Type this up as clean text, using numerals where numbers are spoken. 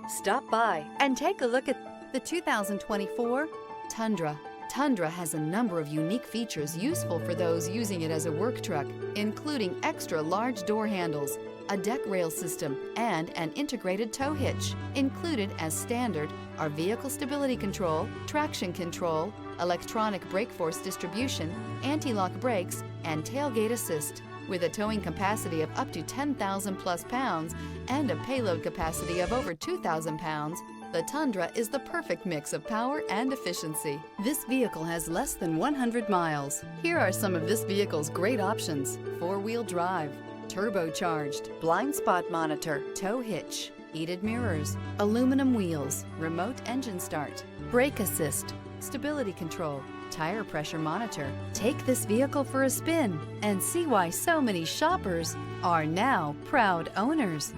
Stop by and take a look at the 2024 Tundra. Tundra has a number of unique features useful for those using it as a work truck, including extra large door handles, a deck rail system, and an integrated tow hitch. Included as standard are vehicle stability control, traction control, electronic brake force distribution, anti-lock brakes, and tailgate assist. With a towing capacity of up to 10,000 plus pounds and a payload capacity of over 2,000 pounds, the Tundra is the perfect mix of power and efficiency. This vehicle has less than 100 miles. Here are some of this vehicle's great options: four-wheel drive, turbocharged, blind spot monitor, tow hitch, heated mirrors, aluminum wheels, remote engine start, brake assist, stability control, tire pressure monitor. Take this vehicle for a spin and see why so many shoppers are now proud owners.